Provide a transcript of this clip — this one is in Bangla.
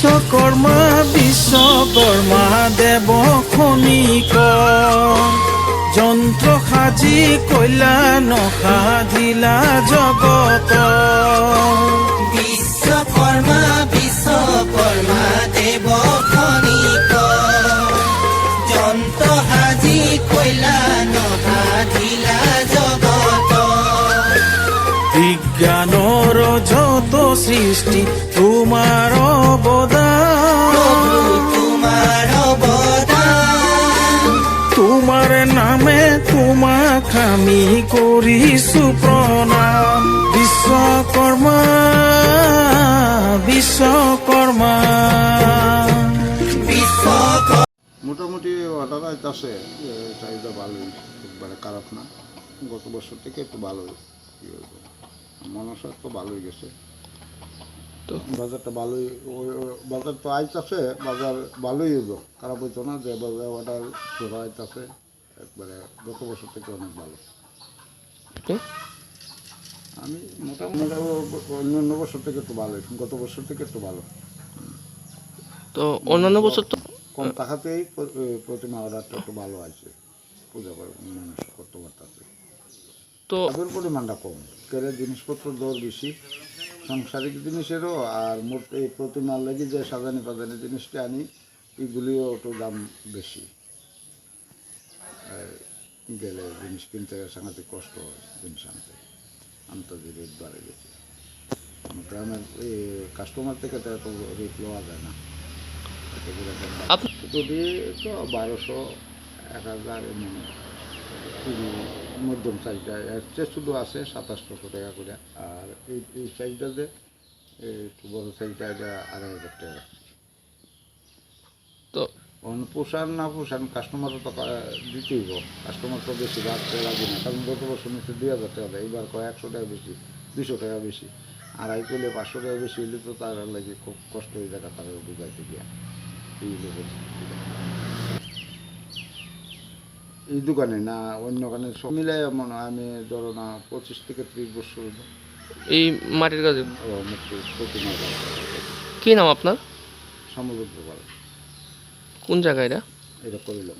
বিশ্বকর্মা বিশ্বকর্মা দেৱ খনিক যন্ত্ৰ সাজি কইলা নসাধিলা জগত। বিশ্বকর্মা বিশ্বকর্মা দেব খনিক যন্ত্র হাজি কইলা নসাধিলা জগত। বিজ্ঞানৰ যত সৃষ্টি তোমাৰ অৱদান, তোমার অবদান তোমাৰ নামে তোমাক আমি কৰিছো প্ৰণাম। বিশ্বকৰ্মা বিশ্বকৰ্মা। বিশ্বকর্মা মোটামুটি অর্ডার আছে, চাহিদা ভালোই, একবারে খারাপ না। গত বছর থেকে একটু ভালোই মানুষের তো ভালোই গেছে, তো বাজারটা ভালোই, বাজার তো আইতাছে, বাজার ভালোই হইব, খারাপ হইতো না। যে বাজার অর্ডার ধরা আইতাছে একবারে গত বছর থেকে অনেক ভালো। আমি মোটামুটি অন্যান্য বছর থেকে একটু ভালোই, গত বছর থেকে একটু ভালো। তো অন্যান্য বছর তো কম টাকাতেই প্রতিমা অর্ডারটা একটু ভালো আছে, পূজা করে মানুষ করতে পারতেছে। তো তাদের পরিমাণটা কম, কেড়ে জিনিসপত্র দর বেশি, সাংসারিক জিনিসেরও, আর এই প্রতিমার লাগি যে সাজানি পাজানি জিনিসটা আনি এগুলিও একটু দাম বেশি। গেলে জিনিস কিনতে সাংঘাতিক কষ্ট হয়, জিনিস আনতে যে রেট বাড়ে গেছে। গ্রামের কাস্টমার থেকে তো এত রেট লওয়া যায় না। যদি তো 1200 1000 এমন মধ্যম সাইজটা, এর চেয়ে শুধু আছে 2700 টাকা করে। আর এই সাইজটা যে একটু বড় সাইজটা, এটা 2500 টাকা। তো পোষান না পোষান কাস্টমারও তো দিতেই হইব, কাস্টমার তো বেশি রাখতে লাগে না। কারণ গত বছর নিচে 2000 টাকা দেয়, এবার কয় 100 টাকা বেশি, 200 টাকা বেশি। আড়াই করলে 500 টাকা বেশি হইলে তো তার লাগে খুব কষ্ট হয়ে যায় তারা বুঝাইতে গিয়া। এই দোকানে না অন্য দোকানে সব মিলাই মনে হয় আমি ধরো না 25 থেকে 30 বছর হইল এই মাটির কাজে প্রতিমা কি নাম আপনার? সমুদ্র পারে কোন জায়গা এটা? এটা করিলাম।